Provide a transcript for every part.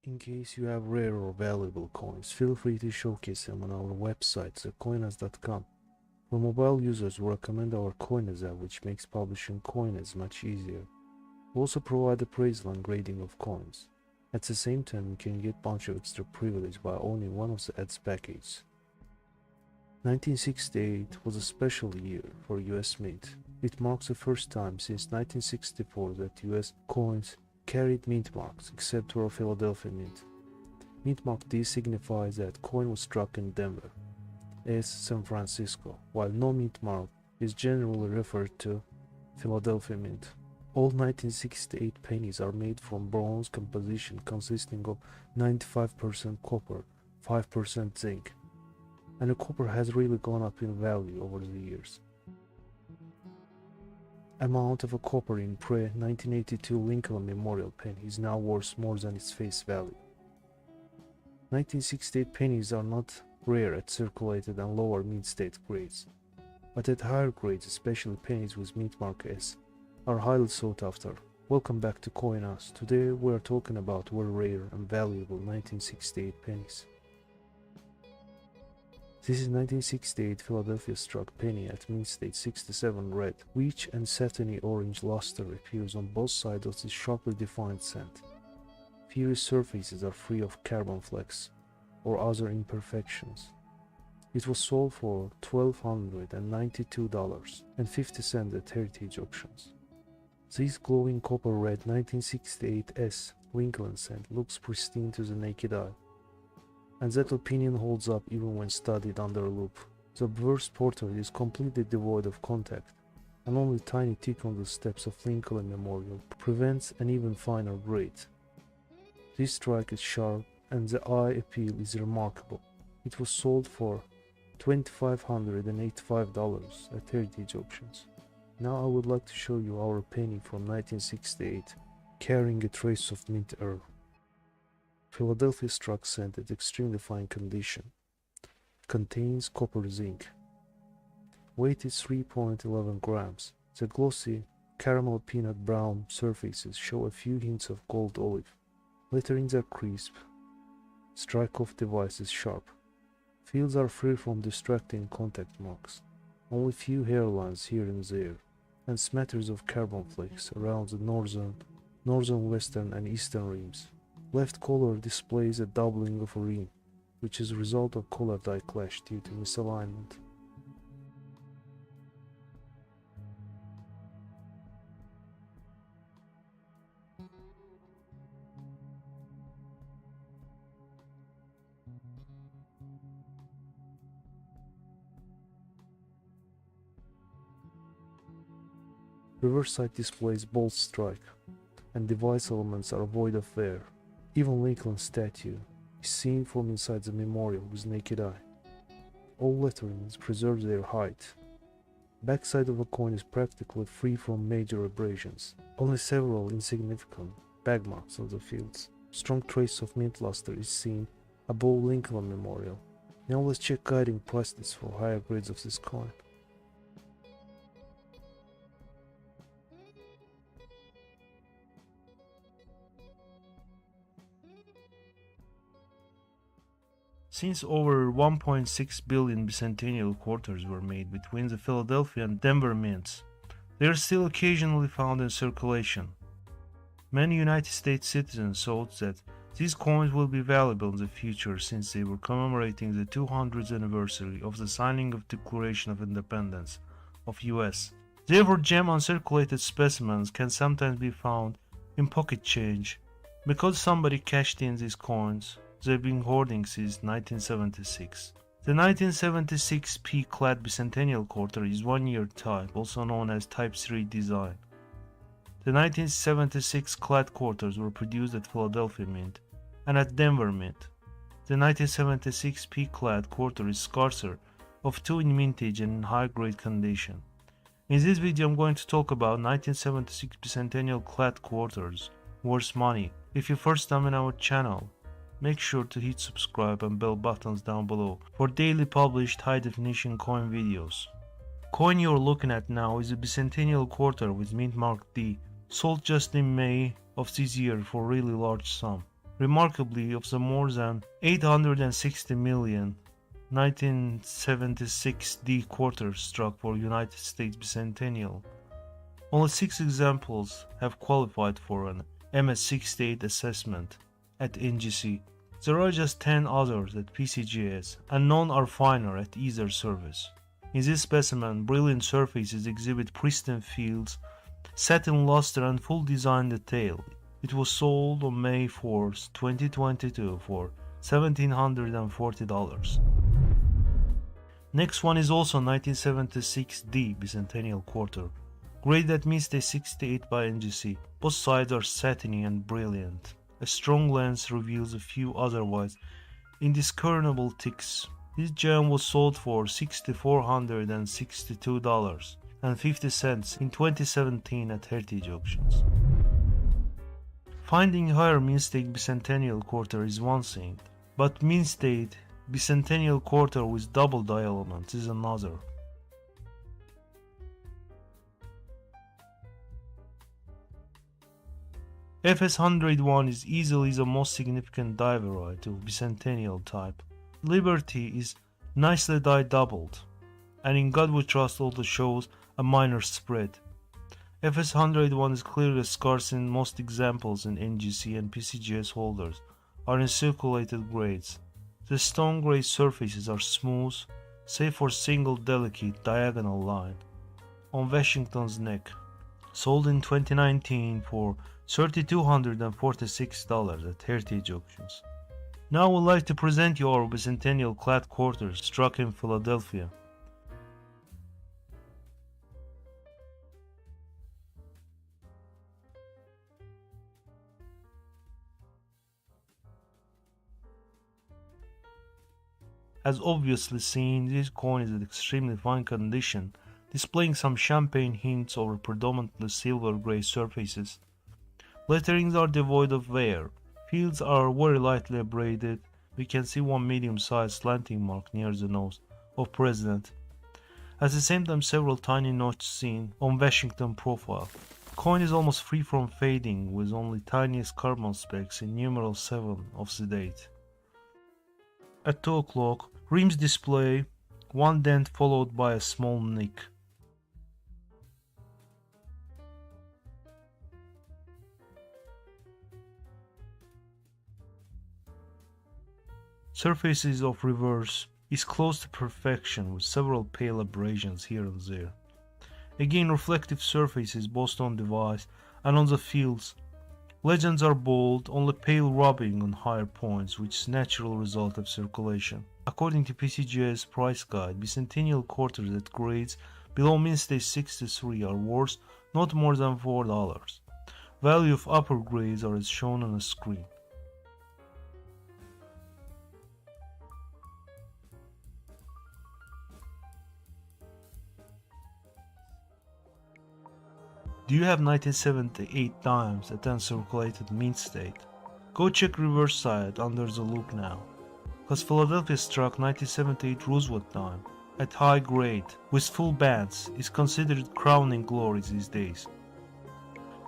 In case you have rare or valuable coins, feel free to showcase them on our website, thecoinas.com. For mobile users, we recommend our COİN app, which makes publishing coins much easier. We also provide appraisal and grading of coins. At the same time, you can get a bunch of extra privilege by owning one of the ads packages. 1968 was a special year for US Mint. It marks the first time since 1964 that US coins carried mint marks, except for a Philadelphia mint. Mint mark D signifies that coin was struck in Denver, as San Francisco, while no mint mark is generally referred to Philadelphia mint. All 1968 pennies are made from bronze composition consisting of 95% copper, 5% zinc, and the copper has really gone up in value over the years. Amount of a copper in pre-1982 Lincoln Memorial penny is now worth more than its face value. 1968 pennies are not rare at circulated and lower mint state grades, but at higher grades, especially pennies with mint mark S, are highly sought after. Welcome back to COİN. Today we are talking about very rare and valuable 1968 pennies. This is 1968 Philadelphia struck penny at mint state 67 red, which and satiny orange luster appears on both sides of this sharply defined cent. Fiery surfaces are free of carbon flecks or other imperfections. It was sold for $1,292.50 at heritage auctions. This glowing copper red 1968S Lincoln cent looks pristine to the naked eye, and that opinion holds up even when studied under a loop. The obverse portrait is completely devoid of contact, and only tiny tick on the steps of Lincoln Memorial prevents an even finer grade. This strike is sharp, and the eye appeal is remarkable. It was sold for $2,585 at heritage auctions. Now I would like to show you our penny from 1968, carrying a trace of mint earl. Philadelphia struck cent at extremely fine condition. Contains copper zinc. Weight is 3.11 grams. The glossy caramel peanut brown surfaces show a few hints of gold olive. Letterings are crisp. Strike-off device is sharp. Fields are free from distracting contact marks. Only few hairlines here and there, and smatters of carbon flakes around the northern, western and eastern rims. Left collar displays a doubling of a rim, which is a result of color die clash due to misalignment. Reverse side displays bold strike, and device elements are void of wear. Even Lincoln's statue is seen from inside the memorial with naked eye. All letterings preserve their height. Backside of a coin is practically free from major abrasions. Only several insignificant bag marks of the fields. Strong trace of mint luster is seen above Lincoln Memorial. Now let's check guiding price lists for higher grades of this coin. Since over 1.6 billion Bicentennial quarters were made between the Philadelphia and Denver mints, they are still occasionally found in circulation. Many United States citizens thought that these coins will be valuable in the future since they were commemorating the 200th anniversary of the signing of Declaration of Independence of US. Therefore, gem-uncirculated specimens can sometimes be found in pocket change because somebody cashed in these coins. They've been hoarding since 1976. The 1976 P-clad Bicentennial quarter is 1-year type, also known as Type 3 design. The 1976 clad quarters were produced at Philadelphia Mint and at Denver Mint. The 1976 P-clad quarter is scarcer, of 2 in mintage and in high-grade condition. In this video I'm going to talk about 1976 Bicentennial clad quarters, worth money. If you're first time in our channel, make sure to hit subscribe and bell buttons down below for daily published high-definition coin videos. Coin you're looking at now is a Bicentennial quarter with mint mark D, sold just in May of this year for a really large sum. Remarkably, of the more than 860 million 1976D quarters struck for United States Bicentennial, only 6 examples have qualified for an MS-68 assessment at NGC. There are just 10 others at PCGS, and none are finer at either service. In this specimen, brilliant surfaces exhibit pristine fields, satin luster and full design detail. It was sold on May 4, 2022 for $1,740. Next one is also 1976D Bicentennial quarter, graded at Minstay 68 by NGC. Both sides are satiny and brilliant. A strong lens reveals a few otherwise indiscernible ticks. This gem was sold for $6,462.50 in 2017 at Heritage Auctions. Finding higher Minstay Bicentennial quarter is one thing, but Minstay Bicentennial quarter with double die elements is another. FS101 is easily the most significant die variety of Bicentennial type. Liberty is nicely die doubled, and in God We Trust also shows a minor spread. FS101 is clearly scarce in most examples, in NGC and PCGS holders are in circulated grades. The stone grey surfaces are smooth, save for a single delicate diagonal line on Washington's neck. Sold in 2019 for $3,246 at Heritage Auctions. Now I would like to present you our Bicentennial clad quarters struck in Philadelphia. As obviously seen, this coin is in extremely fine condition, displaying some champagne hints over predominantly silver grey surfaces. Letterings are devoid of wear. Fields are very lightly abraded. We can see one medium-sized slanting mark near the nose of President. At the same time, several tiny notches seen on Washington profile. Coin is almost free from fading, with only tiniest carbon specks in numeral 7 of the date. At 2 o'clock, rims display one dent followed by a small nick. Surfaces of reverse is close to perfection, with several pale abrasions here and there. Again, reflective surfaces both on device and on the fields. Legends are bold, only pale rubbing on higher points, which is natural result of circulation. According to PCGS price guide, Bicentennial quarters at grades below Minstay 63 are worth not more than $4. Value of upper grades are as shown on the screen. Do you have 1978 dimes at uncirculated mint state? Go check reverse side under the loop now, cause Philadelphia struck 1978 Roosevelt dime at high grade with full bands is considered crowning glory these days.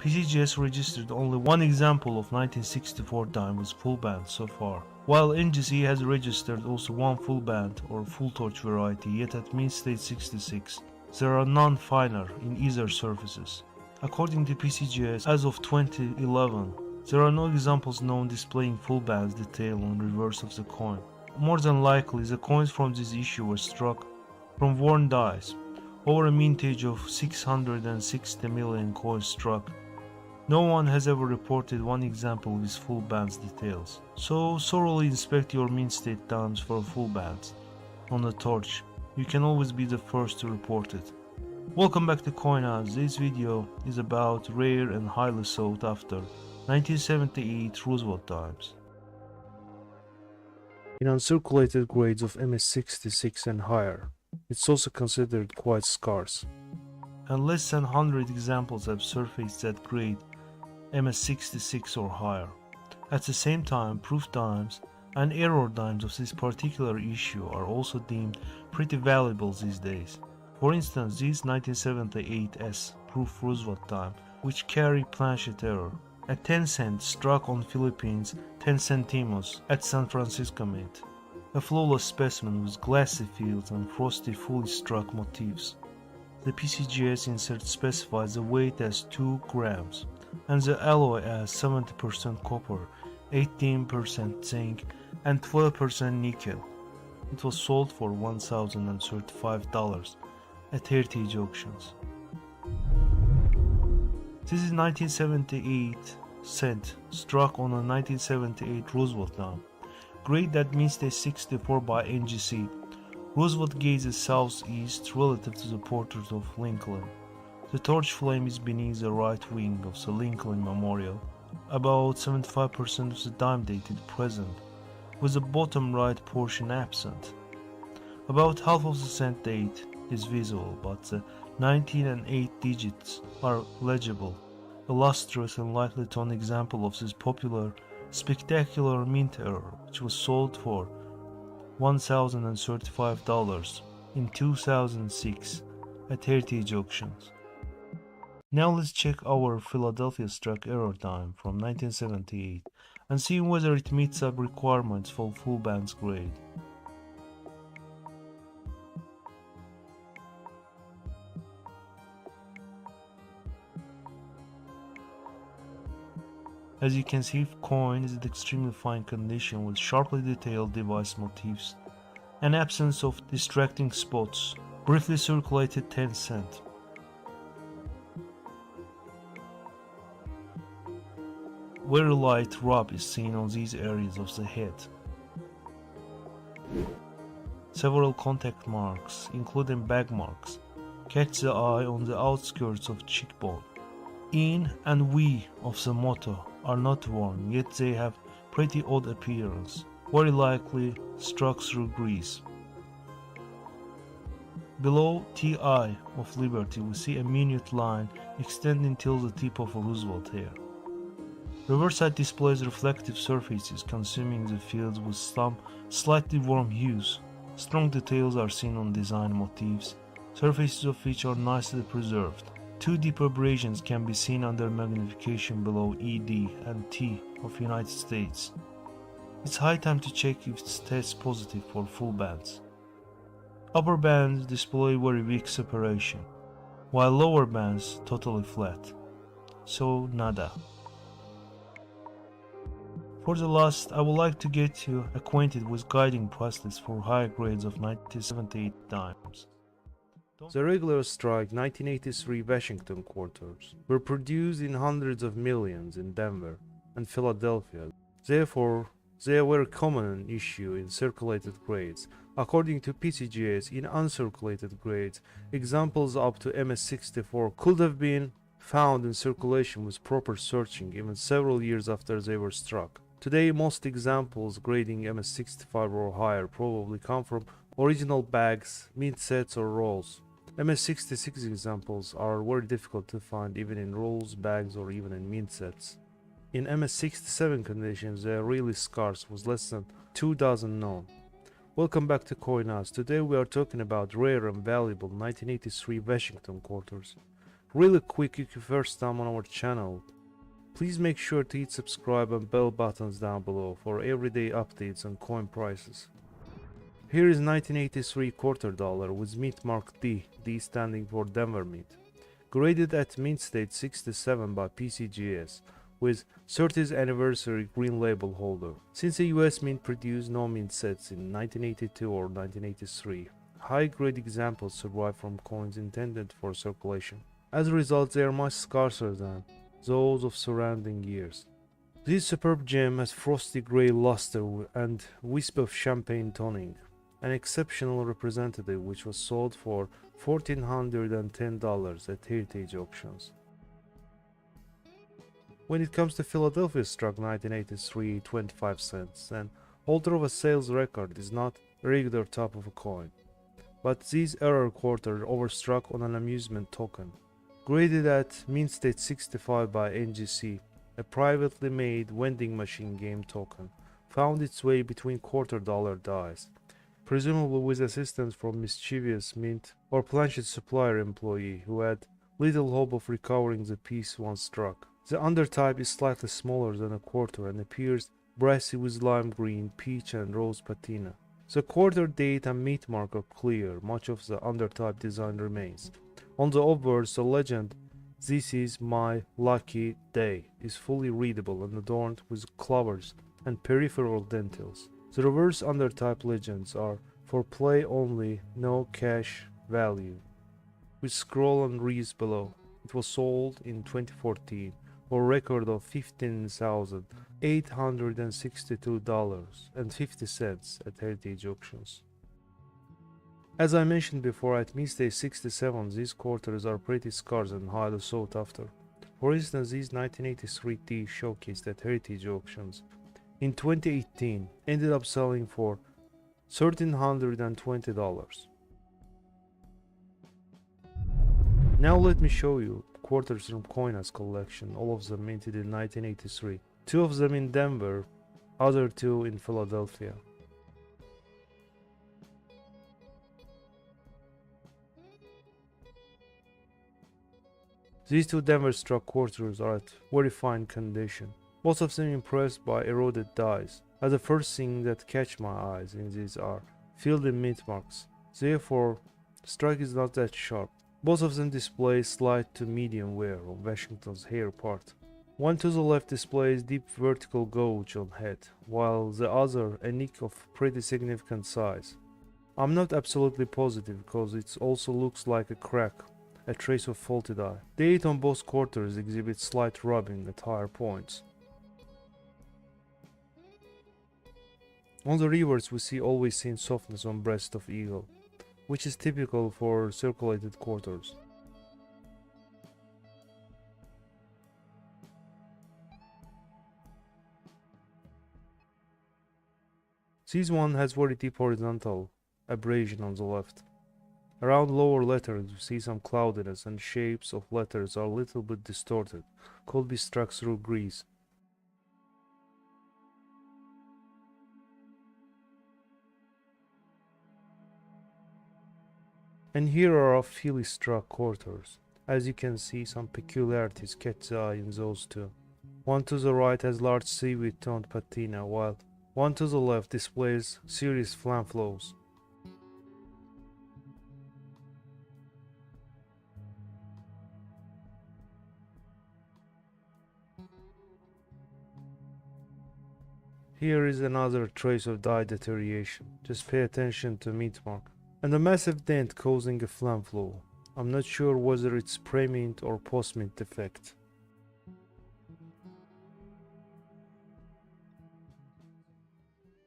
PCGS registered only one example of 1964 dime with full band so far, while NGC has registered also one full band or full torch variety, yet at mint state 66 there are none finer in either surfaces. According to PCGS, as of 2011, there are no examples known displaying full bands detail on reverse of the coin. More than likely, the coins from this issue were struck from worn dies, over a mintage of 660 million coins struck. No one has ever reported one example with full bands details, so thoroughly inspect your mint state dimes for full bands. On the torch, you can always be the first to report it. Welcome back to COİN. This video is about rare and highly sought after 1978 Roosevelt dimes. In uncirculated grades of MS-66 and higher, it's also considered quite scarce, and less than 100 examples have surfaced at grade MS-66 or higher. At the same time, proof dimes and error dimes of this particular issue are also deemed pretty valuable these days. For instance, this 1978 S proof Roosevelt dime, which carry planchet error, A 10 cent struck on Philippines 10 centimos at San Francisco Mint. A flawless specimen with glassy fields and frosty fully struck motifs. The PCGS insert specifies the weight as 2 grams and the alloy as 70% copper, 18% zinc and 12% nickel. It was sold for $1,035 at heritage auctions. This is 1978 cent struck on a 1978 Roosevelt dime. Grade at Minstate 64 by NGC. Roosevelt gazes southeast relative to the portrait of Lincoln. The torch flame is beneath the right wing of the Lincoln Memorial. About 75% of the dime dated present, with the bottom right portion absent. About half of the cent date is visible, but the 19 and 8 digits are legible. Illustrious and likely to an example of this popular, spectacular mint error, which was sold for $1,035 in 2006 at heritage auctions. Now let's check our Philadelphia struck error dime from 1978 and see whether it meets up requirements for full bands grade. As you can see, COİN is in extremely fine condition with sharply detailed device motifs and absence of distracting spots. Briefly circulated 10 cent. Very light rub is seen on these areas of the head. Several contact marks, including bag marks, catch the eye on the outskirts of cheekbone. In and we of the motto are not worn, yet they have pretty odd appearance, very likely struck through grease. Below TI of Liberty we see a minute line extending till the tip of a Roosevelt hair. Reverse side displays reflective surfaces consuming the fields with some slightly warm hues. Strong details are seen on design motifs, surfaces of which are nicely preserved. 2 deep abrasions can be seen under magnification below ED and T of United States. It's high time to check if it tests positive for full bands. Upper bands display very weak separation, while lower bands totally flat. So nada. For the last, I would like to get you acquainted with guiding price lists for higher grades of 1978 dimes. The regular strike 1983 Washington quarters were produced in hundreds of millions in Denver and Philadelphia. Therefore, they are very common issue in circulated grades. According to PCGS, in uncirculated grades, examples up to MS64 could have been found in circulation with proper searching even several years after they were struck. Today, most examples grading MS65 or higher probably come from original bags, mint sets or rolls. MS66 examples are very difficult to find even in rolls, bags or even in mint sets. In MS67 conditions they are really scarce with less than 2 dozen known. Welcome back to COİN. Today we are talking about rare and valuable 1983 Washington quarters. Really quick, if you first time on our channel, please make sure to hit subscribe and bell buttons down below for everyday updates on coin prices. Here is 1983 quarter dollar with mint mark D, D standing for Denver Mint, graded at mint state 67 by PCGS, with 30th anniversary green label holder. Since the US Mint produced no mint sets in 1982 or 1983, high-grade examples survive from coins intended for circulation. As a result, they are much scarcer than those of surrounding years. This superb gem has frosty grey luster and wisp of champagne toning. An exceptional representative which was sold for $1,410 at heritage auctions. When it comes to Philadelphia struck 1983 25 cents, then holder of a sales record is not a regular top of a coin, but this error quarter overstruck on an amusement token. Graded at mint state 65 by NGC, a privately made vending machine game token found its way between quarter dollar dies, presumably with assistance from mischievous mint or planchet supplier employee who had little hope of recovering the piece once struck. The undertype is slightly smaller than a quarter and appears brassy with lime green, peach and rose patina. The quarter date and meat mark are clear, much of the undertype design remains. On the obverse, the legend, "This is my lucky day," is fully readable and adorned with clovers and peripheral dentils. The reverse undertype legends are "For play only, no cash value," with scroll and wreaths below. It was sold in 2014 for a record of $15,862.50 at heritage auctions. As I mentioned before, at Midday 67, these quarters are pretty scarce and highly sought after. For instance, these 1983 T showcased at heritage auctions in 2018 ended up selling for $1,320. Now let me show you quarters from COİN's collection, all of them minted in 1983. 2 of them in Denver, other 2 in Philadelphia. These 2 Denver struck quarters are at very fine condition, both of them impressed by eroded dies, as the first thing that catch my eyes in these are filled in mint marks, therefore strike is not that sharp. Both of them display slight to medium wear on Washington's hair part. One to the left displays deep vertical gouge on head, while the other a nick of pretty significant size. I'm not absolutely positive because it also looks like a crack, a trace of faulty die. The 8 on both quarters exhibit slight rubbing at higher points. On the reverse we see always seen softness on breast of eagle, which is typical for circulated quarters. This one has very deep horizontal abrasion on the left. Around lower letters we see some cloudiness and shapes of letters are a little bit distorted, could be struck through grease. And here are our freely struck quarters. As you can see, some peculiarities catch the eye in those 2. One to the right has large seaweed toned patina, while one to the left displays serious flam flows. Here is another trace of die deterioration, just pay attention to meat mark. And a massive dent causing a flam flow. I'm not sure whether it's pre-mint or post-mint defect.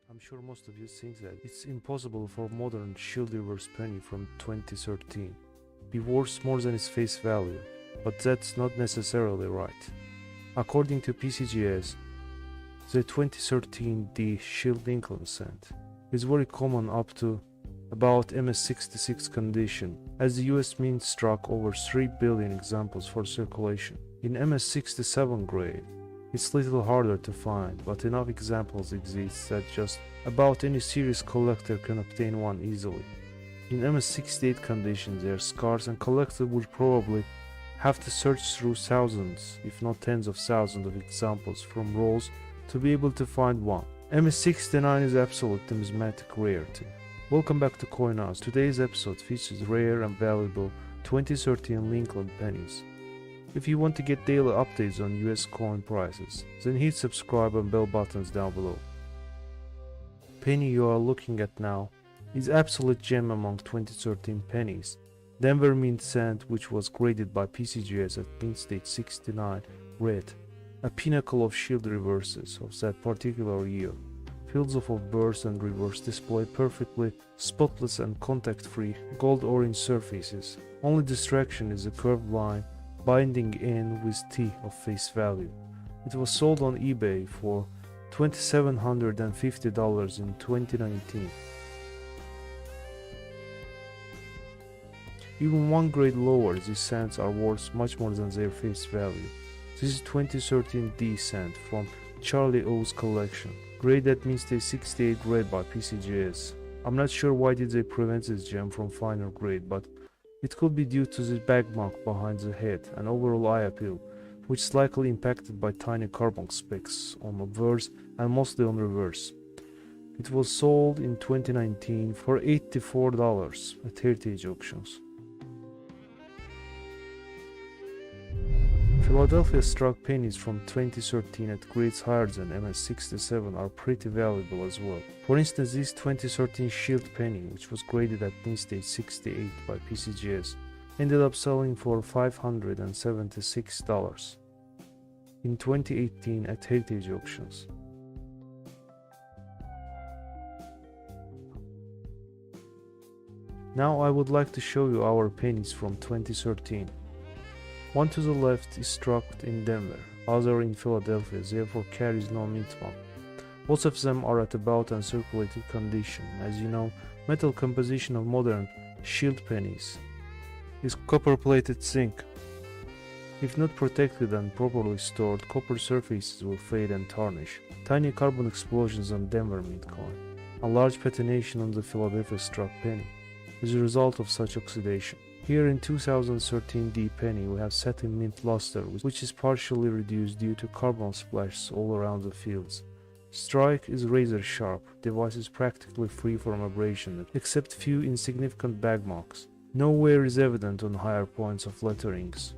I'm sure most of you think that it's impossible for modern shield reverse penny from 2013 be worth more than its face value, but that's not necessarily right. According to PCGS, the 2013 D shield Lincoln cent is very common up to about MS66 condition, as the US Mint struck over 3 billion examples for circulation. In MS67 grade, it's little harder to find, but enough examples exist that just about any serious collector can obtain one easily. In MS68 condition they are scarce and collectors would probably have to search through thousands, if not tens of thousands of examples from rolls to be able to find one. MS69 is absolute numismatic rarity. Welcome back to COİN. Today's episode features rare and valuable 2013 Lincoln pennies. If you want to get daily updates on US coin prices, then hit subscribe and bell buttons down below. Penny you are looking at now is absolute gem among 2013 pennies. Denver Mint cent, which was graded by PCGS at mint state 69 red, a pinnacle of shield reverses of that particular year. Fields of obverse and reverse display perfectly spotless and contact-free gold-orange surfaces. Only distraction is a curved line binding in with T of face value. It was sold on eBay for $2,750 in 2019. Even one grade lower, these cents are worth much more than their face value. This is 2013 D cent from Charlie O's collection, graded at mint 68 red by PCGS. I'm not sure why did they prevent this gem from finer grade, but it could be due to the bag mark behind the head and overall eye appeal. which is likely impacted by tiny carbon specks on obverse and mostly on reverse. It was sold in 2019 for $84 at heritage auctions. Philadelphia struck pennies from 2013 at grades higher than MS67 are pretty valuable as well. For instance, this 2013 Shield penny, which was graded at mint stage 68 by PCGS, ended up selling for $576 in 2018 at heritage auctions. Now I would like to show you our pennies from 2013. One to the left is struck in Denver, other in Philadelphia, therefore carries no mint mark. Both of them are at about and circulated condition. As you know, metal composition of modern Shield pennies is copper-plated zinc. If not protected and properly stored, copper surfaces will fade and tarnish. Tiny carbon explosions on Denver mint coin, and large patination on the Philadelphia struck penny as a result of such oxidation. Here in 2013 D penny we have satin mint luster, which is partially reduced due to carbon splashes all around the fields. Strike is razor sharp, device is practically free from abrasion except few insignificant bag marks. No wear is evident on higher points of letterings.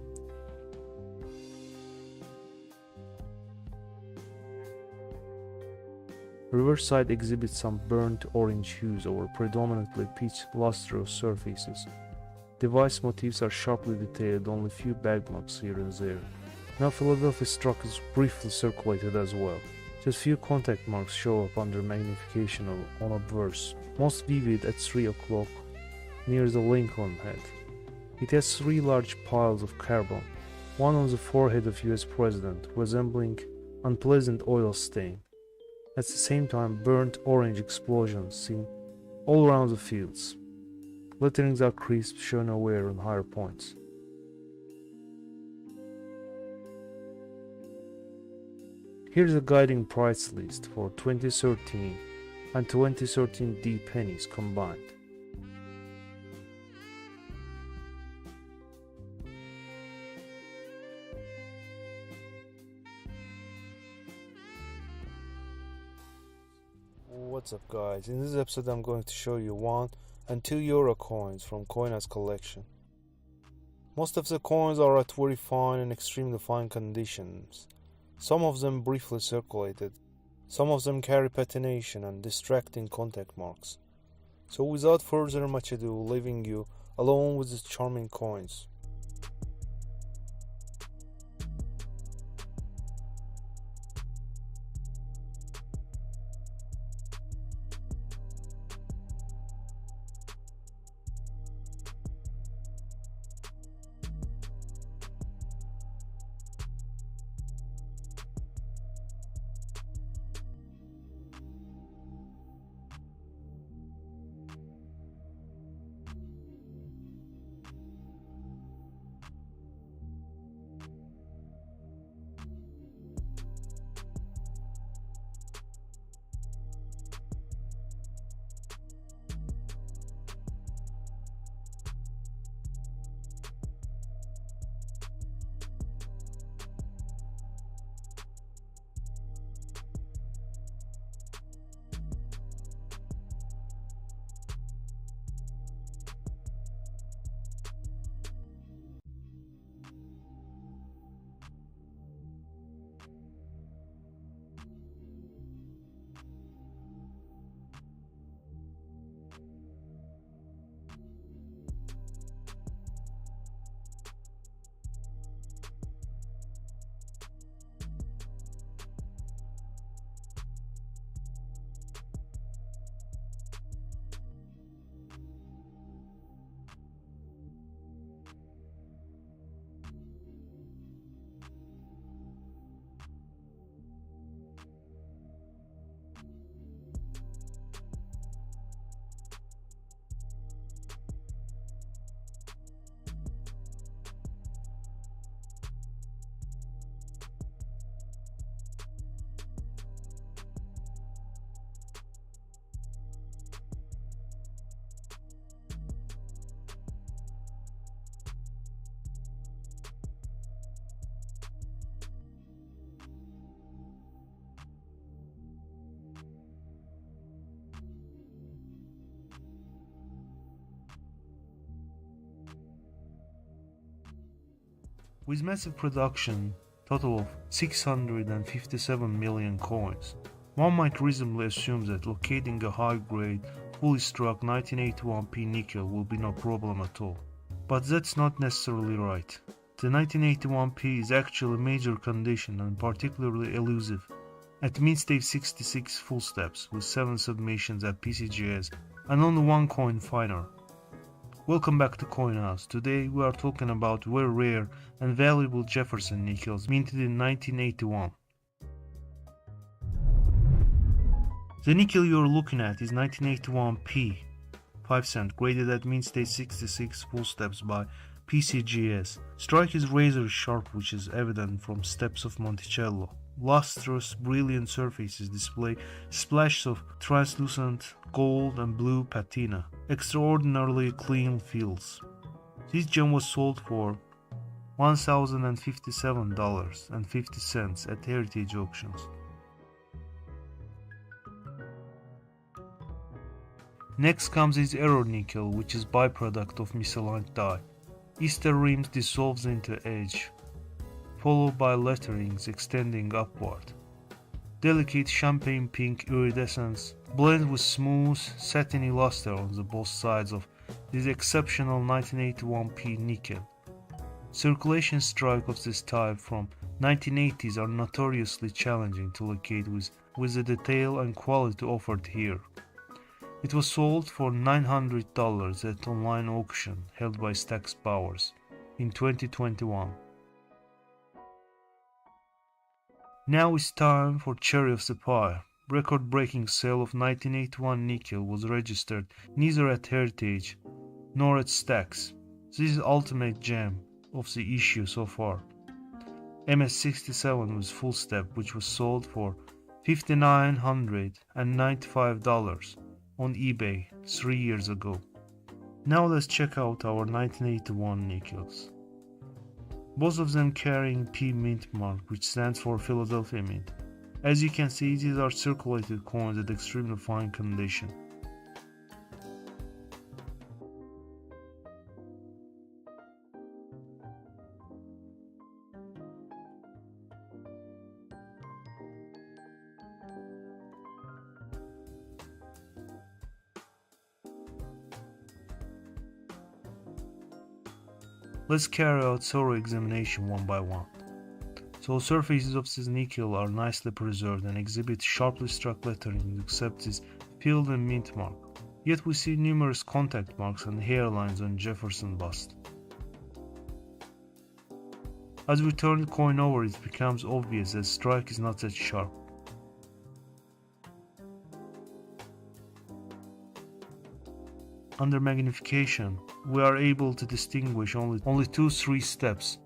Reverse side exhibits some burnt orange hues over predominantly pitch lustrous surfaces. Device motifs are sharply detailed, only few bag marks here and there. Now Philadelphia struck is briefly circulated as well. Just few contact marks show up under magnification on obverse, most vivid at 3 o'clock near the Lincoln head. It has 3 large piles of carbon, one on the forehead of US President, resembling unpleasant oil stain. At the same time, burnt orange explosions seen all around the fields. Letterings are crisp, show no wear on higher points. Here's a guiding price list for 2013 and 2013 D pennies combined. What's up guys, in this episode I'm going to show you 1 and 2 euro coins from COİN's collection. Most of the coins are at very fine and extremely fine conditions. Some of them briefly circulated, some of them carry patination and distracting contact marks. So without further much ado, leaving you alone with these charming coins. With massive production, total of 657 million coins, one might reasonably assume that locating a high-grade, fully struck 1981p nickel will be no problem at all. But that's not necessarily right. The 1981p is actually a major condition and particularly elusive. At mint stage 66 full steps with 7 submissions at PCGS and only one coin finer. Welcome back to Coin House. Today we are talking about very rare and valuable Jefferson nickels minted in 1981. The nickel you're looking at is 1981p, 5 cent, graded at mint stage 66 full steps by PCGS. Strike is razor sharp, which is evident from steps of Monticello. Lustrous, brilliant surfaces display splashes of translucent gold and blue patina. Extraordinarily clean fields. This gem was sold for $1,057.50 at heritage auctions. Next comes his error nickel, which is byproduct of misaligned die. Easter rims dissolves into edge, followed by letterings extending upward. Delicate champagne pink iridescence blends with smooth, satiny luster on the both sides of this exceptional 1981p nickel. Circulation strike of this type from 1980s are notoriously challenging to locate with the detail and quality offered here. It was sold for $900 at online auction held by Stax Bowers in 2021. Now it's time for cherry of the pie. Record-breaking sale of 1981 nickel was registered neither at Heritage nor at Stax. This is ultimate gem of the issue so far. MS67 was full step, which was sold for $5,995 on eBay 3 years ago. Now let's check out our 1981 nickels. Both of them carrying P mint mark, which stands for Philadelphia Mint. As you can see, these are circulated coins at extremely fine condition. Let's carry out thorough examination one by one. So surfaces of this nickel are nicely preserved and exhibit sharply struck lettering except this field and mint mark. Yet we see numerous contact marks and hairlines on Jefferson bust. As we turn the coin over, it becomes obvious that strike is not that sharp. Under magnification, we are able to distinguish only 2-3 steps.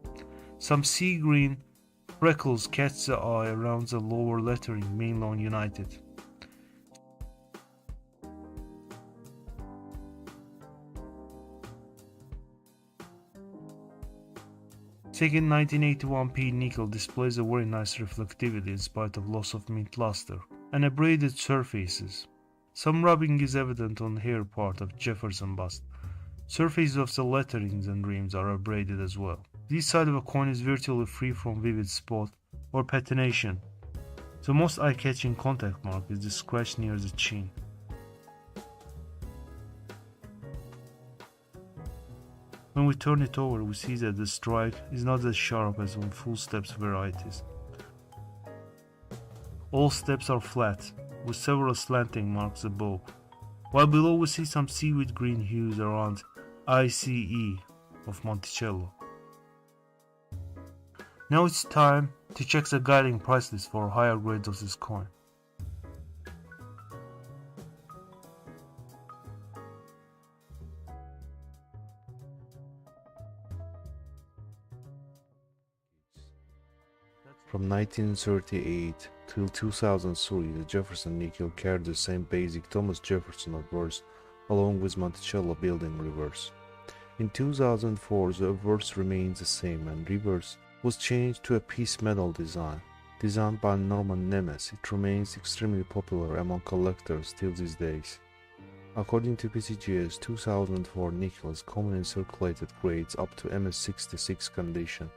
Some sea green freckles catch the eye around the lower lettering mainly on United. Second 1981p nickel displays a very nice reflectivity in spite of loss of mint luster and abraded surfaces. Some rubbing is evident on the hair part of Jefferson bust. Surfaces of the letterings and rims are abraded as well. This side of a coin is virtually free from vivid spot or patination. The most eye-catching contact mark is the scratch near the chin. When we turn it over, we see that the strike is not as sharp as on full steps varieties. All steps are flat, with several slanting marks above, while below we see some seaweed green hues around ICE of Monticello. Now it's time to check the guiding price list for higher grades of this coin. From 1938 till 2003, the Jefferson nickel carried the same basic Thomas Jefferson obverse along with Monticello building reverse. In 2004, the obverse remains the same and reverse was changed to a piece medal design. Designed by Norman Nemes, it remains extremely popular among collectors till these days. According to PCGS, 2004 nickel is common in circulated grades up to MS66 condition.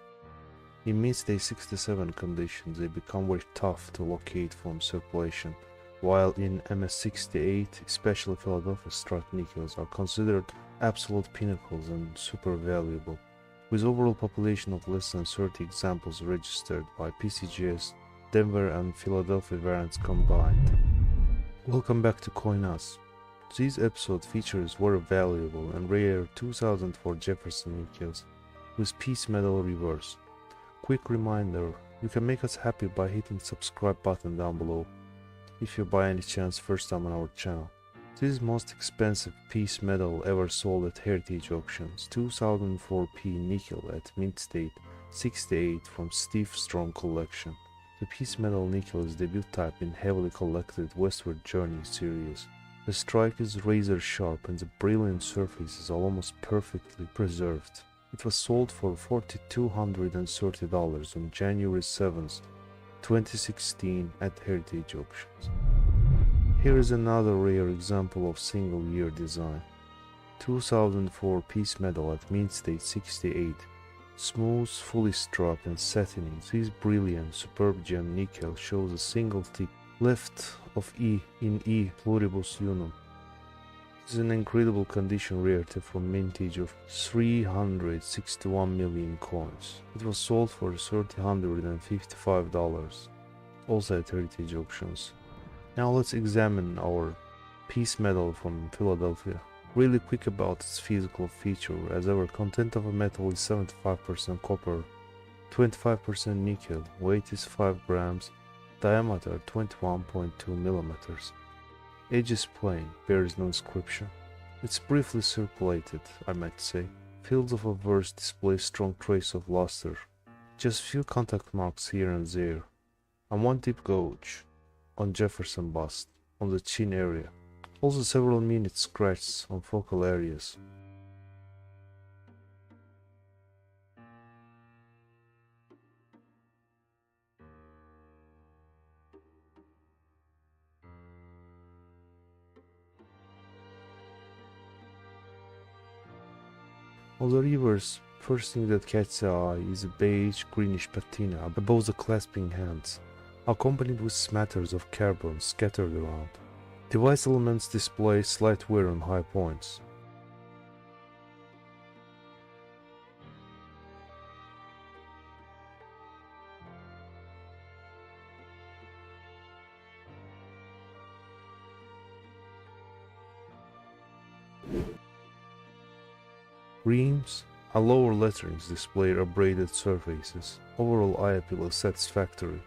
In mid-state 67 conditions, they become very tough to locate from circulation, while in MS68, especially Philadelphia strike nickels, are considered absolute pinnacles and super valuable. With overall population of less than 30 examples registered by PCGS, Denver and Philadelphia variants combined. Welcome back to COİN. This episode features very valuable and rare 2004 Jefferson nickels with piece metal reverse. Quick reminder, you can make us happy by hitting the subscribe button down below if you by any chance first time on our channel. This is most expensive piece metal ever sold at heritage auctions, 2004 P nickel at mint state 68 from Steve Strong collection. The piece metal nickel is debut type in heavily collected Westward Journey series. The strike is razor sharp and the brilliant surface is almost perfectly preserved. It was sold for $4,230 on January 7th, 2016 at heritage auctions. Here is another rare example of single-year design. 2004 piece metal at mint state 68. Smooth, fully struck and satiny, this brilliant, superb gem nickel shows a single tick left of E in E pluribus unum. This is an incredible condition rarity from mintage of 361 million coins. It was sold for $3,055, also at heritage auctions. Now let's examine our piece metal from Philadelphia. Really quick about its physical feature, as our content of a metal is 75% copper, 25% nickel, weight is 5 grams, diameter 21.2 millimeters. Edge is plain, bears no inscription. It's briefly circulated, I might say. Fields of a verse display strong trace of luster. Just few contact marks here and there. And one deep gouge on Jefferson bust, on the chin area. Also several minute scratches on focal areas. On the reverse, first thing that catches the eye is a beige greenish patina above the clasping hands, accompanied with smatters of carbon scattered around. Device elements display slight wear on high points. Reams and lower letterings display abraded surfaces. Overall eye appeal is satisfactory.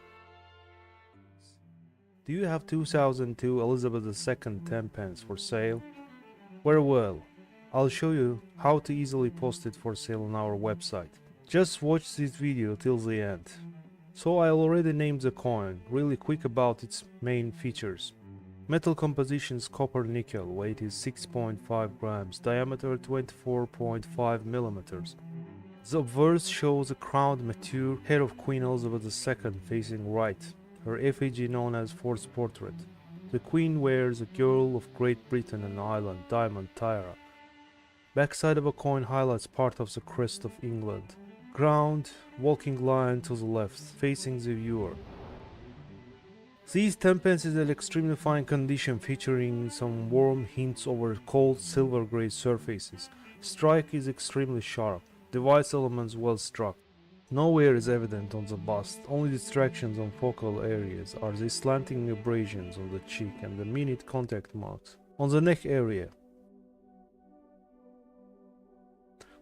Do you have 2002 Elizabeth II 10 pence for sale? Very well, I'll show you how to easily post it for sale on our website. Just watch this video till the end. So I already named the coin, really quick about its main features. Metal composition is copper nickel, weight is 6.5 grams, diameter 24.5 millimeters. The obverse shows a crowned mature head of Queen Elizabeth II facing right, her effigy known as Fourth Portrait. The Queen wears a Girl of Great Britain and Ireland diamond tiara. Backside of a coin highlights part of the crest of England. Ground, walking line to the left, facing the viewer. These 10 pence is in extremely fine condition, featuring some warm hints over cold silver grey surfaces. Strike is extremely sharp, device elements well struck. No wear is evident on the bust, only distractions on focal areas are the slanting abrasions on the cheek and the minute contact marks on the neck area.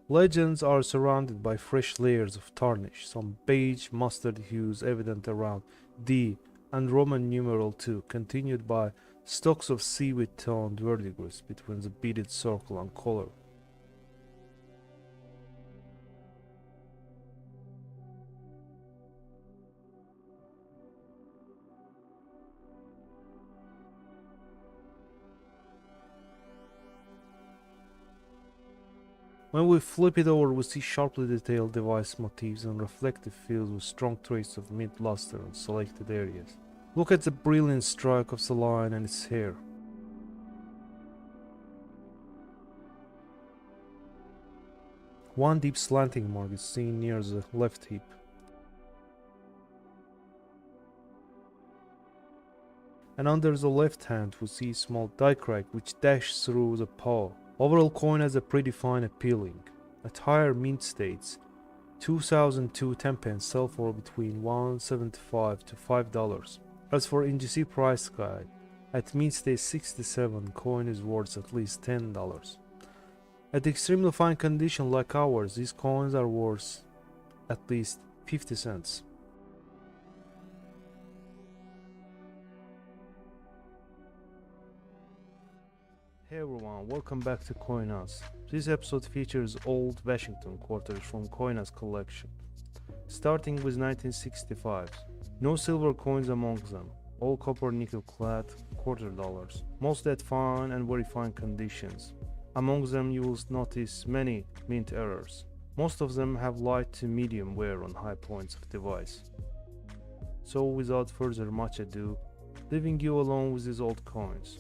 Legends are surrounded by fresh layers of tarnish, some beige mustard hues evident around D and Roman numeral 2, continued by stocks of seaweed toned verdigris between the beaded circle and collar. When we flip it over, we see sharply detailed device motifs and reflective fields with strong traces of mint luster in selected areas. Look at the brilliant strike of the lion and its hair. One deep slanting mark is seen near the left hip. and under the left hand we see a small die crack which dashes through the paw. Overall coin has a pretty fine appealing. At higher mint states, 2002 10 pence sell for between $1.75 to $5. As for NGC price guide, at mint state 67 coin is worth at least $10. At extremely fine condition like ours, these coins are worth at least 50 cents. Hey everyone, welcome back to COİN. This episode features old Washington quarters from COİN's collection. Starting with 1965s. No silver coins among them, all copper nickel clad quarter dollars, most at fine and very fine conditions. Among them you will notice many mint errors. Most of them have light to medium wear on high points of device. So without further much ado, leaving you alone with these old coins.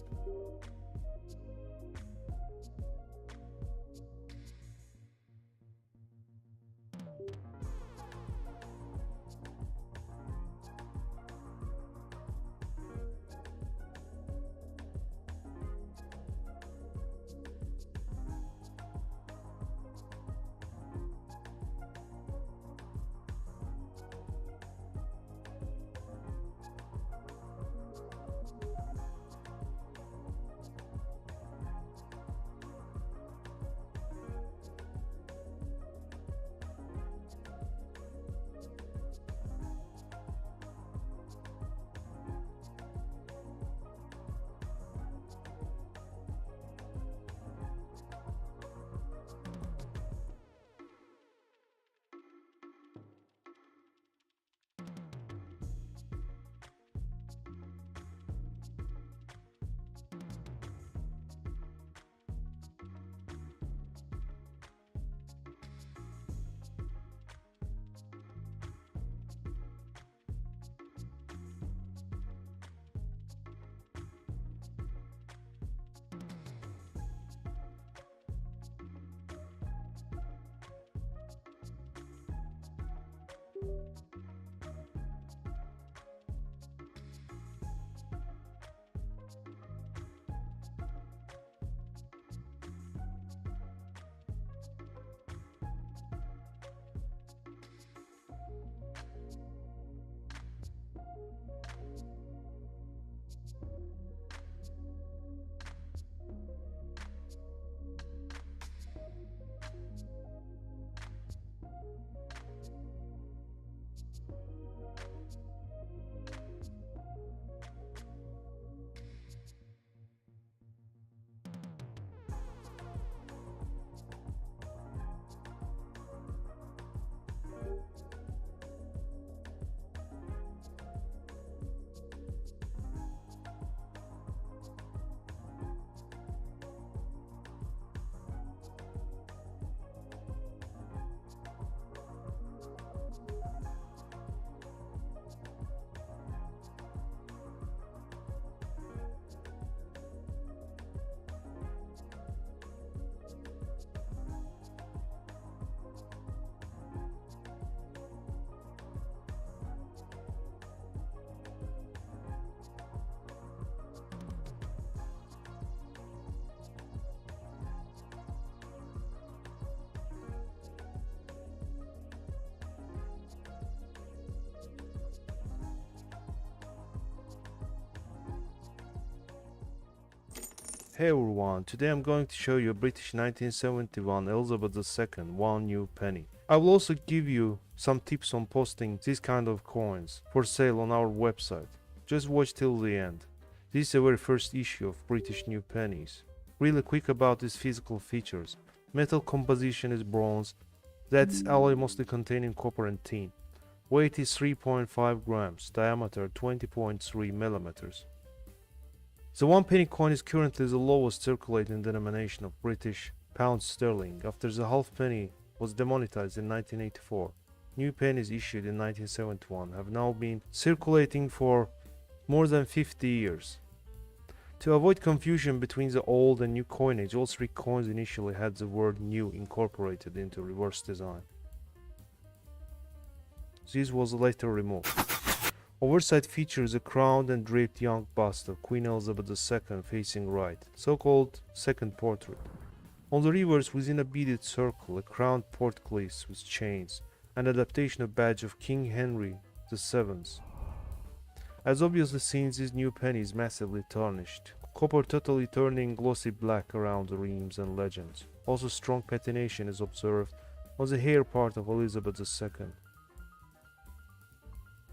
Hey everyone, today I'm going to show you a British 1971 Elizabeth II one new penny. I will also give you some tips on posting these kind of coins for sale on our website. Just watch till the end. This is the very first issue of British new pennies. Really quick about its physical features. Metal composition is bronze, that's alloy mostly containing copper and tin. Weight is 3.5 grams, diameter 20.3 millimeters. The one penny coin is currently the lowest circulating denomination of British pounds sterling after the half penny was demonetized in 1984. New pennies issued in 1971 have now been circulating for more than 50 years. To avoid confusion between the old and new coinage, all three coins initially had the word new incorporated into reverse design. This was later removed. Overside features a crowned and draped young bust of Queen Elizabeth II facing right, so-called second portrait. On the reverse, within a beaded circle, a crowned portcullis with chains, an adaptation of badge of King Henry VII. As obviously seen, this new penny is massively tarnished, copper totally turning glossy black around the rims and legends. Also strong patination is observed on the hair part of Elizabeth II.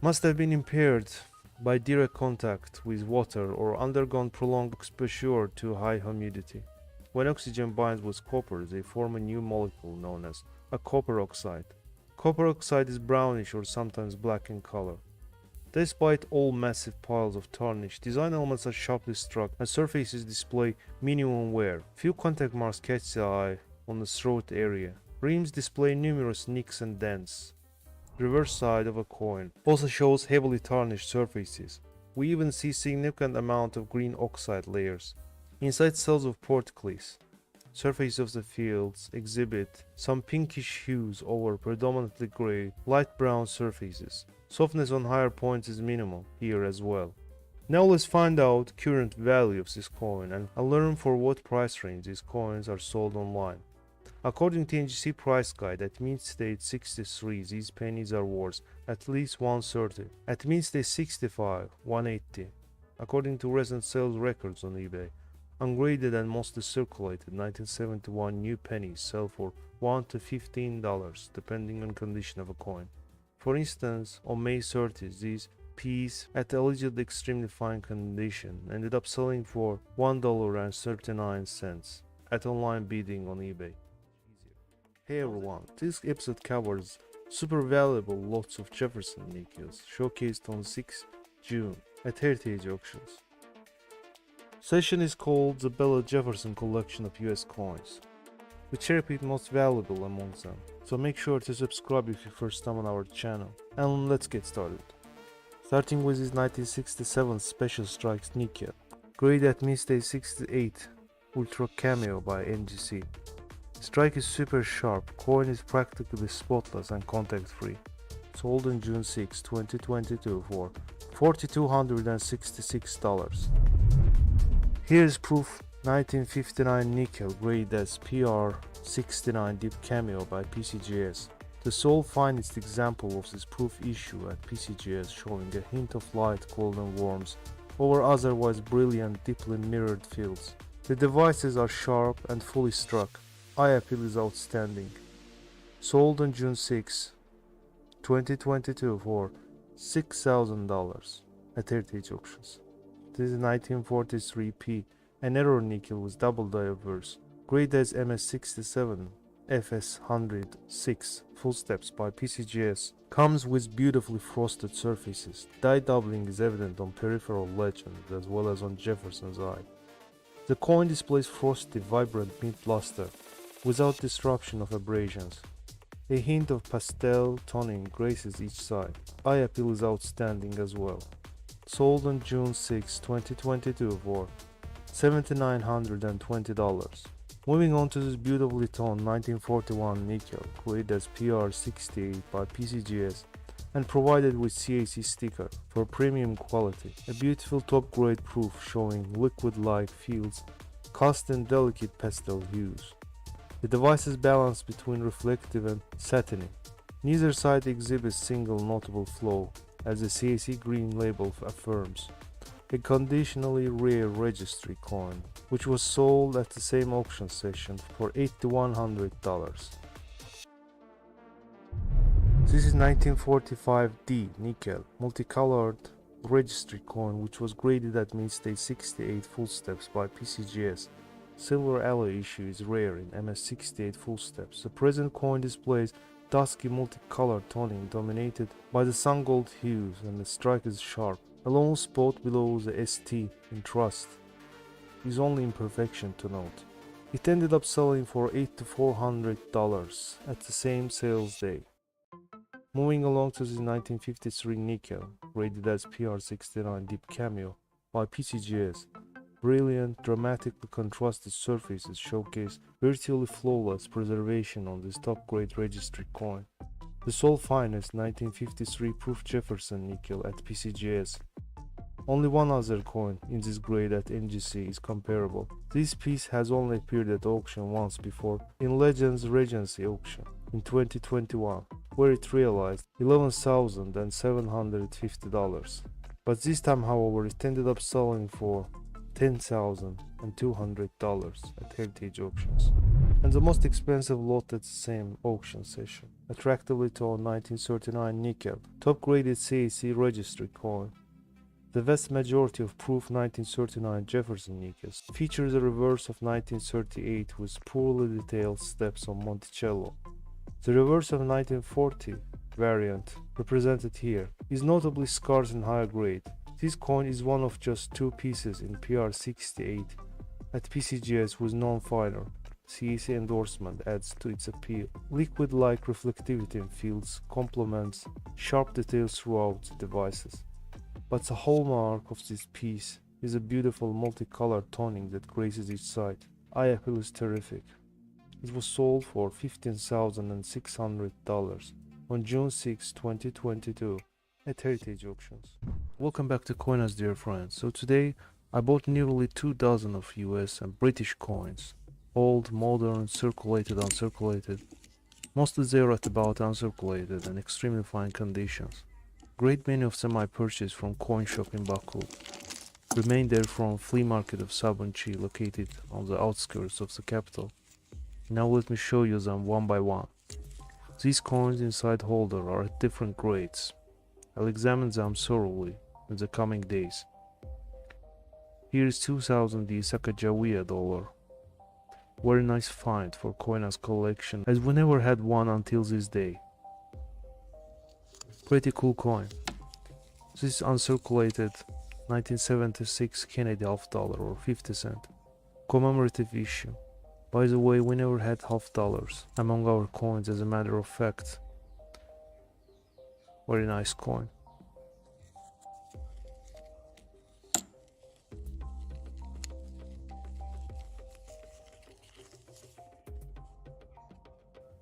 Must have been impaired by direct contact with water or undergone prolonged exposure to high humidity. When oxygen binds with copper, they form a new molecule known as a copper oxide. Copper oxide is brownish or sometimes black in color. Despite all massive piles of tarnish, design elements are sharply struck and surfaces display minimum wear. Few contact marks catch the eye on the throat area. Rims display numerous nicks and dents. The reverse side of a coin also shows heavily tarnished surfaces. We even see significant amount of green oxide layers. Inside cells of portcullis, surface of the fields exhibit some pinkish hues over predominantly gray, light brown surfaces. Softness on higher points is minimal here as well. Now let's find out current value of this coin and learn for what price range these coins are sold online. According to NGC price guide, at Mint State 63 these pennies are worth at least 130, at Mint State 65 180. According to recent sales records on eBay, ungraded and mostly circulated 1971 new pennies sell for $1 to $15 depending on condition of a coin. For instance, on May 30th, these piece at allegedly extremely fine condition ended up selling for $1.39 at online bidding on eBay. Hey everyone, this episode covers super valuable lots of Jefferson nickels showcased on 6th June at Heritage Auctions. Session is called the Bella Jefferson collection of US coins. We cherry-picked most valuable among them, so make sure to subscribe if you first time on our channel, and let's get started. Starting with this 1967 Special Strikes nickel, graded at Mint State 68 Ultra Cameo by NGC. Strike is super sharp, coin is practically spotless and contact free. Sold on June 6, 2022 for $4,266. Here is proof 1959 nickel graded as PR69 Deep Cameo by PCGS. The sole finest example of this proof issue at PCGS, showing a hint of light golden worms over otherwise brilliant deeply mirrored fields. The devices are sharp and fully struck. Eye appeal is outstanding. Sold on June 6, 2022 for $6,000 at Heritage Auctions. This is 1943P, an error nickel with double diverse, graded as MS67 FS106 full steps by PCGS. Comes with beautifully frosted surfaces. Die doubling is evident on peripheral legends as well as on Jefferson's eye. The coin displays frosty, vibrant mint luster without disruption of abrasions. A hint of pastel toning graces each side. Eye appeal is outstanding as well. Sold on June 6, 2022 for $7,920. Moving on to this beautifully toned 1941 nickel, graded as PR68 by PCGS and provided with CAC sticker for premium quality. A beautiful top grade proof showing liquid-like fields cast in delicate pastel hues. The device is balanced between reflective and satiny. Neither side exhibits single notable flow, as the CAC green label affirms. A conditionally rare registry coin, which was sold at the same auction session for $80 to $100. This is 1945D nickel multicolored registry coin, which was graded at Mint State 68 full steps by PCGS. Silver alloy issue is rare in MS68 full steps. The present coin displays dusky multicolored toning dominated by the sun gold hues, and the strike is sharp. A lone spot below the ST in trust is only imperfection to note. It ended up selling for $800 to $400 at the same sales day. Moving along to the 1953 nickel, rated as PR69 Deep Cameo by PCGS. Brilliant, dramatically contrasted surfaces showcase virtually flawless preservation on this top-grade registry coin. The sole finest 1953 proof Jefferson nickel at PCGS. Only one other coin in this grade at NGC is comparable. This piece has only appeared at auction once before, in Legends Regency auction in 2021, where it realized $11,750. But this time, however, it ended up selling for $10,200 at heritage auctions. And the most expensive lot at the same auction session, attractively toned 1939 nickel, top-graded CAC registry coin. The vast majority of proof 1939 Jefferson nickels features a reverse of 1938 with poorly detailed steps on Monticello. The reverse of 1940 variant, represented here, is notably scarce and higher grade. This coin is one of just two pieces in PR68 at PCGS with non-finer. CAC endorsement adds to its appeal. Liquid-like reflectivity in fields complements sharp details throughout the devices. But the hallmark of this piece is a beautiful multicolored toning that graces each side. Eye appeal is terrific. It was sold for $15,600 on June 6, 2022 at Heritage Auctions. Welcome back to Coiners, dear friends. So today I bought nearly 2 dozen of US and British coins. Old, modern, circulated, uncirculated. Mostly they are at about uncirculated and extremely fine conditions. Great many of them I purchased from coin shop in Baku. Remainder from flea market of Sabunchi located on the outskirts of the capital. Now let me show you them one by one. These coins inside holder are at different grades. I'll examine them thoroughly in the coming days. Here is 2000 Sacagawea dollar. Very nice find for Coiners collection, as we never had one until this day. Pretty cool coin. This is uncirculated 1976 Kennedy half dollar or 50 cent. Commemorative issue. By the way, we never had half dollars among our coins, as a matter of fact. Very nice coin.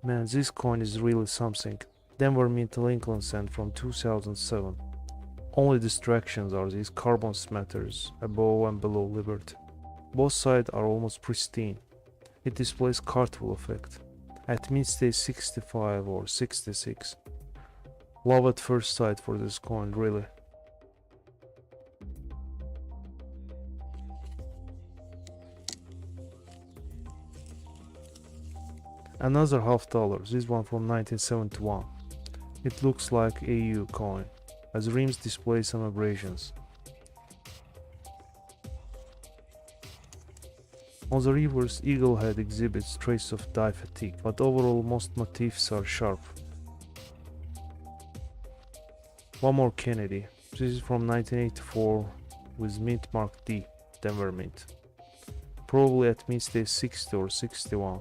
Man, this coin is really something. Denver Mint Lincoln cent from 2007. Only distractions are these carbon smatters above and below Liberty. Both sides are almost pristine. It displays cartwheel effect. At mint stage 65 or 66. Love at first sight for this coin, really. Another half dollar, this one from 1971. It looks like AU coin, as rims display some abrasions. On the reverse, eagle head exhibits traces of dye fatigue, but overall most motifs are sharp. One more Kennedy. This is from 1984 with mint mark D, Denver Mint. Probably at mint stage 60 or 61.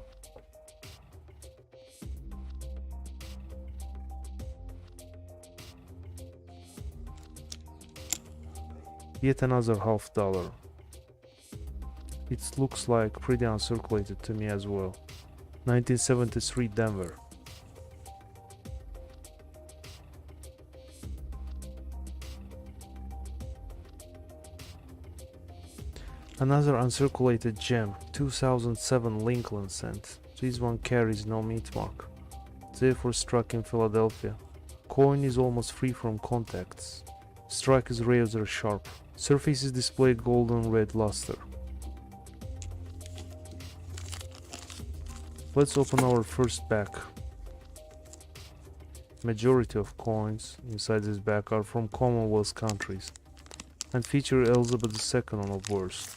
Yet another half dollar. It looks like pretty uncirculated to me as well. 1973 Denver. Another uncirculated gem, 2007 Lincoln cent. This one carries no mint mark. Therefore struck in Philadelphia. Coin is almost free from contacts. Strike is razor sharp. Surfaces display golden red luster. Let's open our first bag. Majority of coins inside this bag are from Commonwealth countries and feature Elizabeth II on a verse.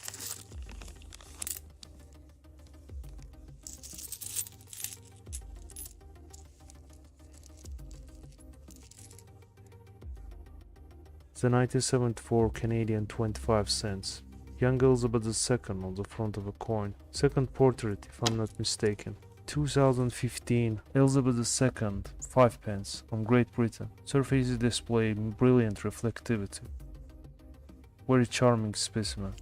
The 1974 Canadian 25 cents. Young Elizabeth II on the front of a coin. Second portrait, if I'm not mistaken. 2015 Elizabeth II 5 pence from Great Britain. Surfaces display brilliant reflectivity. Very charming specimen.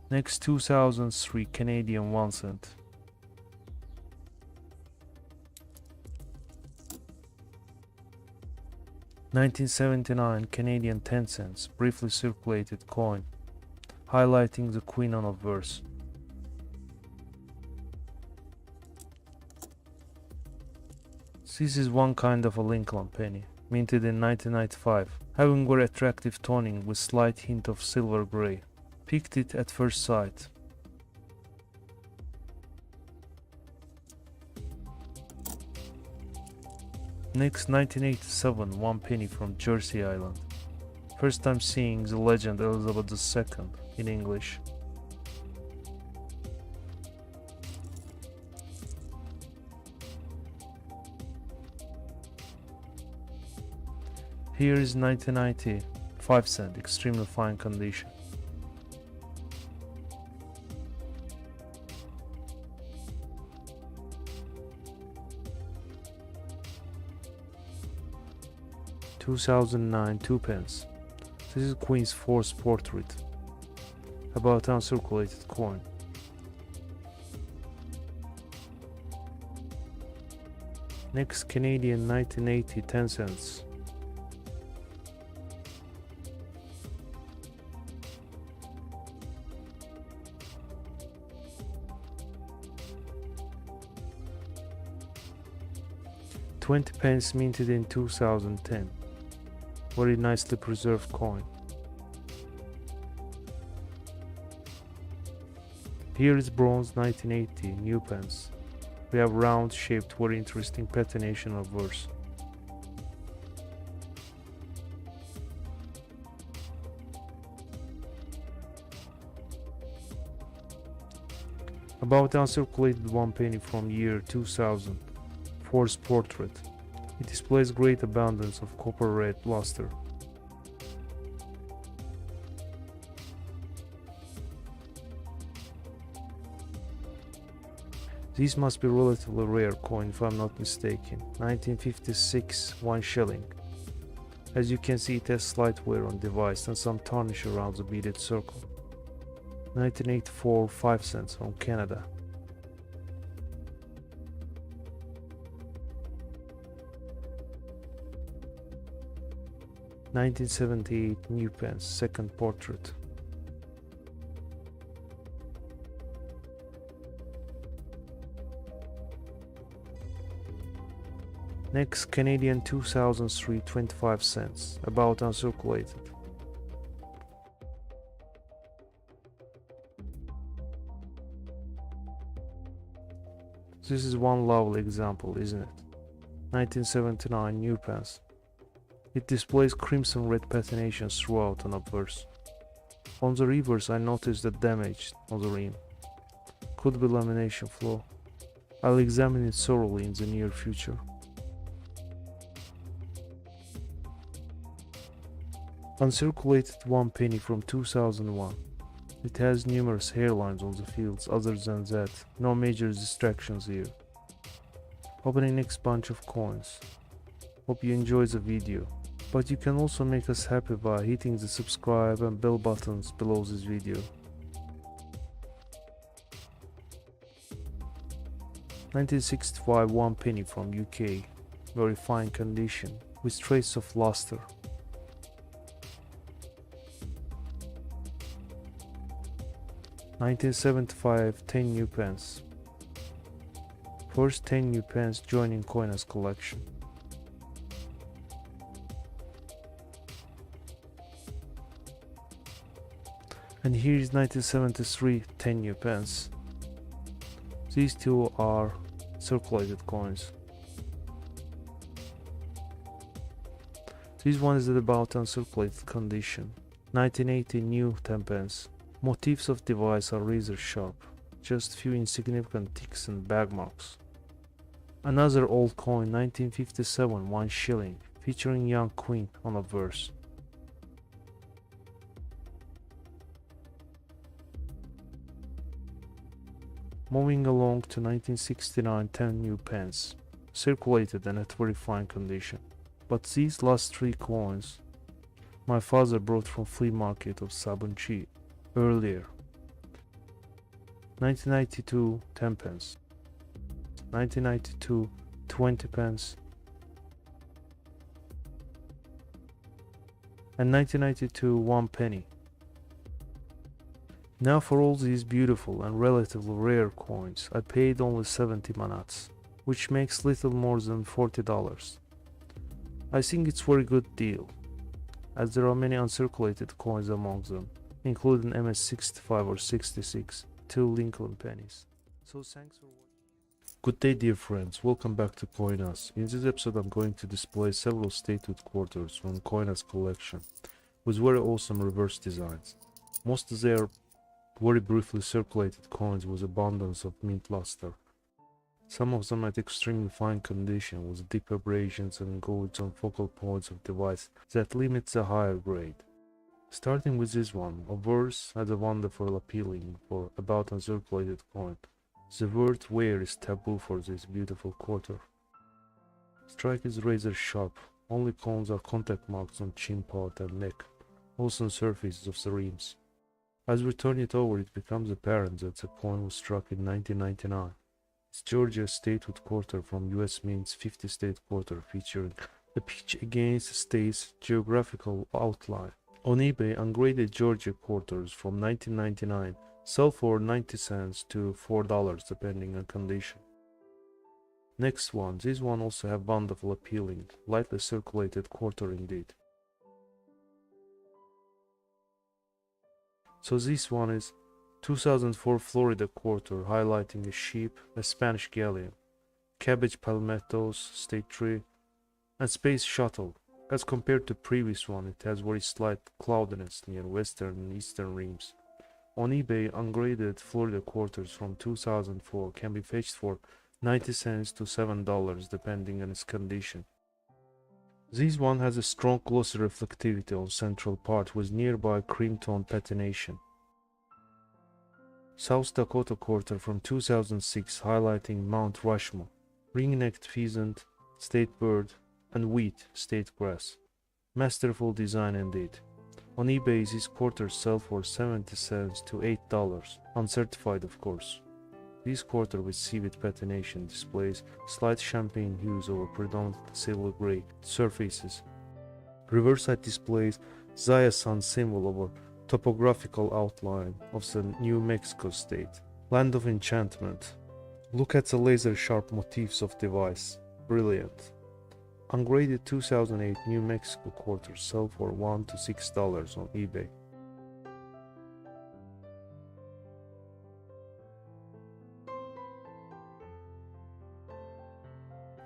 Next 2003 Canadian 1 cent. 1979 Canadian 10 cents, briefly circulated coin, highlighting the Queen on a verse. This is one kind of a Lincoln penny, minted in 1995, having very attractive toning with slight hint of silver grey. Picked it at first sight. Next, 1987 1 penny from Jersey Island. First time seeing the legend Elizabeth II in English. Here is 1990 5 cent, extremely fine condition. (2009) 2 pence. This is Queen's fourth portrait, about uncirculated coin. Next, Canadian 1980 10 cents. (20 pence minted in 2010. Very nicely preserved coin. Here is bronze 1980 new pence. We have round shaped, very interesting patination of verse. About uncirculated 1 penny from year 2000. Fourth portrait. It displays great abundance of copper red luster. This must be relatively rare coin if I'm not mistaken. 1956 1 shilling. As you can see, it has slight wear on device and some tarnish around the beaded circle. 1984 5 cents from Canada. (1978 new pence, second portrait). Next, Canadian 2003 25 cents, about uncirculated. This is one lovely example, isn't it? 1979 new pence. It displays crimson red patinations throughout on obverse. On the reverse I noticed the damage on the rim. Could be lamination flaw. I'll examine it thoroughly in the near future. Uncirculated 1 penny from 2001. It has numerous hairlines on the fields. Other than that, no major distractions here. Opening next bunch of coins. Hope you enjoyed the video. But you can also make us happy by hitting the subscribe and bell buttons below this video. 1965 1 penny from UK, very fine condition, with trace of luster. (1975 10 new pence. First 10 new pence joining coiners collection. And here is 1973 10 new pence. These two are circulated coins. This one is at about uncirculated condition. 1980 new 10 pence. Motifs of device are razor sharp, just few insignificant ticks and bag marks. Another old coin 1957 1 shilling, featuring young queen on a verse. Moving along to 1969 10 new pence, circulated and at very fine condition. But these last three coins my father brought from flea market of Sabunchi earlier. 1992 10 pence, 1992 20 pence, and 1992 1 penny. Now for all these beautiful and relatively rare coins, I paid only 70 manats, which makes little more than $40. I think it's very good deal, as there are many uncirculated coins among them, including MS-65 or 66, 2 Lincoln pennies. So thanks for watching. Good day dear friends, welcome back to COİN. In this episode I'm going to display several statehood quarters from COİN's collection, with very awesome reverse designs. Most of their very briefly circulated coins with abundance of mint luster. Some of them at extremely fine condition with deep abrasions and goats on focal points of device that limits the higher grade. Starting with this one, obverse has a wonderful appealing for about uncirculated coin. The word wear is taboo for this beautiful quarter. Strike is razor sharp, only cones are contact marks on chin part and neck, also on surfaces of the rims. As we turn it over, it becomes apparent that the coin was struck in 1999. It's Georgia statehood quarter from US Mint's 50 state quarter featuring a pitch against the state's geographical outline. On eBay, ungraded Georgia quarters from 1999 sell for 90 cents to $4 depending on condition. Next one, this one also have wonderful appealing, lightly circulated quarter indeed. So this one is 2004 Florida quarter highlighting a sheep, a Spanish galleon, cabbage palmettos, state tree, and space shuttle. As compared to previous one, it has very slight cloudiness near western and eastern rims. On eBay, ungraded Florida quarters from 2004 can be fetched for 90 cents to $7 depending on its condition. This one has a strong glossy reflectivity on central part with nearby cream tone patination. South Dakota quarter from 2006 highlighting Mount Rushmore, ring-necked pheasant, state bird, and wheat, state grass. Masterful design indeed. On eBay, these quarters sell for 70 cents to $8, uncertified of course. This quarter with seaweed patination displays slight champagne hues over predominantly silver gray surfaces. Reverse side displays Zaya Sun symbol over topographical outline of the New Mexico state, land of enchantment. Look at the laser sharp motifs of device, brilliant. Ungraded 2008 New Mexico quarters sell for $1 to $6 on eBay.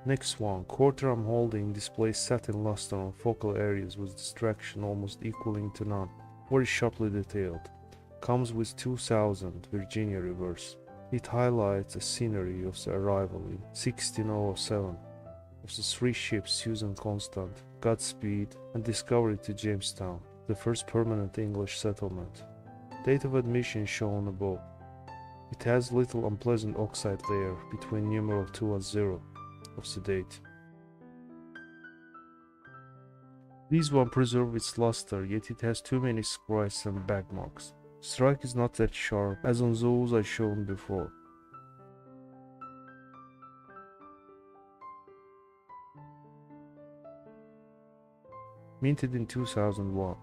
Next one, quarter I'm holding displays satin luster on focal areas with distraction almost equaling to none, very sharply detailed. Comes with 2000 Virginia reverse. It highlights the scenery of the arrival in 1607 of the 3 ships Susan Constant, Godspeed, and Discovery to Jamestown, the first permanent English settlement. Date of admission shown above. It has little unpleasant oxide layer between numeral 2 and 0 of the date. This one preserves its luster, yet it has too many scratches and bag marks. Strike is not that sharp as on those I shown before. Minted in 2001.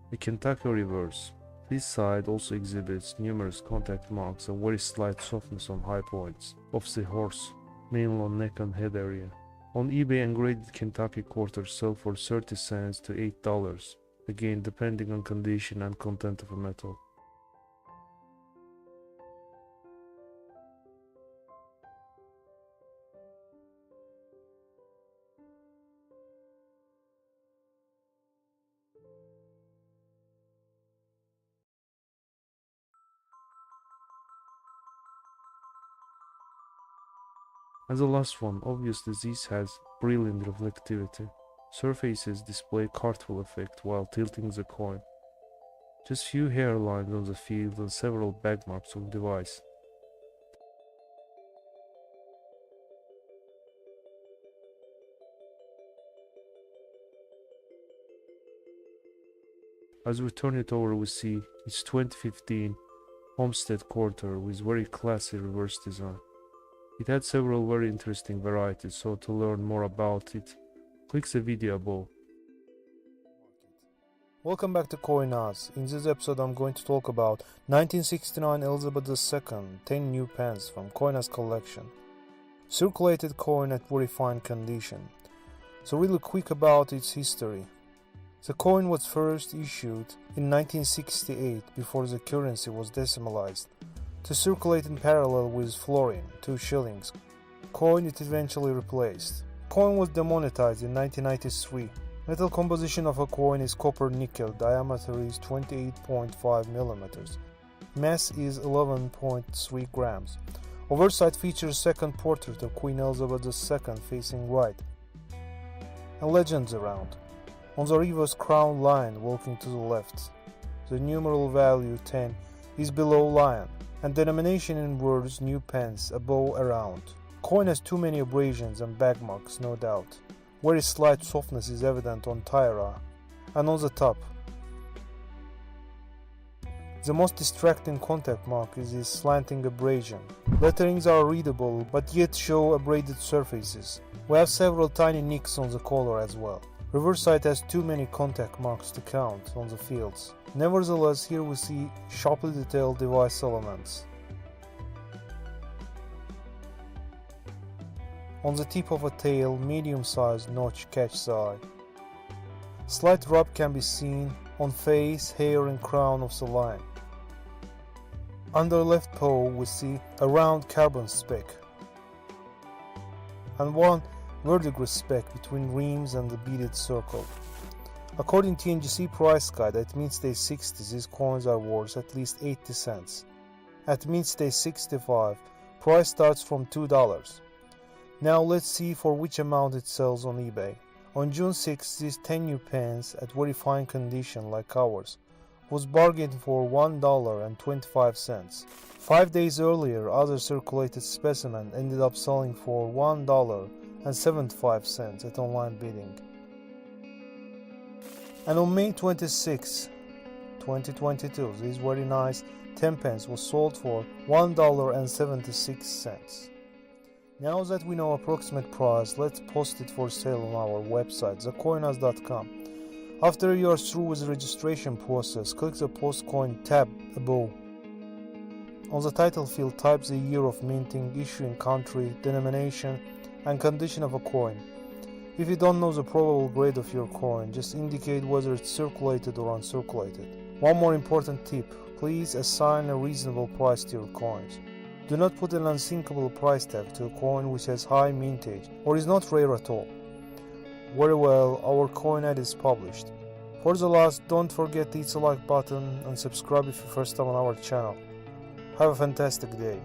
The Kentucky reverse. This side also exhibits numerous contact marks and very slight softness on high points of the horse, mainly on neck and head area. On eBay, ungraded Kentucky quarters sell for 30 cents to $8, again depending on condition and content of a metal. And the last one, obviously this has brilliant reflectivity. Surfaces display cartwheel effect while tilting the coin. Just few hairlines on the field and several bag marks on device. As we turn it over, we see it's 2015 homestead quarter with very classy reverse design. It had several very interesting varieties, so to learn more about it, click the video above. Welcome back to COİN. In this episode I'm going to talk about 1969 Elizabeth II 10 new pence from COİN collection. Circulated coin at very fine condition. So really quick about its history. The coin was first issued in 1968 before the currency was decimalized. To circulate in parallel with florin, 2 shillings. Coin it eventually replaced. Coin was demonetized in 1993. Metal composition of a coin is copper nickel, diameter is 28.5 millimeters. Mass is 11.3 grams. Oversight features second portrait of Queen Elizabeth II facing right. And legends around. On the reverse crown lion walking to the left. The numeral value 10 is below lion, and denomination in words new pence above around. Coin has too many abrasions and bag marks, no doubt. Very slight softness is evident on Tyra and on the top. The most distracting contact mark is this slanting abrasion. Letterings are readable but yet show abraded surfaces. We have several tiny nicks on the collar as well. Reverse side has too many contact marks to count on the fields. Nevertheless, here we see sharply detailed device elements. On the tip of a tail, medium-sized notch catches the eye. Slight rub can be seen on face, hair and crown of the lion. Under left paw we see a round carbon speck and one verdigris speck between rims and the beaded circle. According to NGC price guide, at midday 60s these coins are worth at least 80 cents. At midday 65, price starts from $2. Now let's see for which amount it sells on eBay. On June 6, this 10 new pence at very fine condition like ours was bargained for $1.25. 5 days earlier, other circulated specimen ended up selling for $1.75 at online bidding. And on May 26, 2022, this very nice 10 pence was sold for $1.76. Now that we know approximate price, let's post it for sale on our website, thecoinas.com. After you are through with the registration process, click the Post Coin tab above. On the title field, type the year of minting, issuing country, denomination, and condition of a coin. If you don't know the probable grade of your coin, just indicate whether it's circulated or uncirculated. One more important tip, please assign a reasonable price to your coins. Do not put an unthinkable price tag to a coin which has high mintage or is not rare at all. Very well, our coin ad is published. For the last, don't forget to hit the like button and subscribe if you're first time on our channel. Have a fantastic day.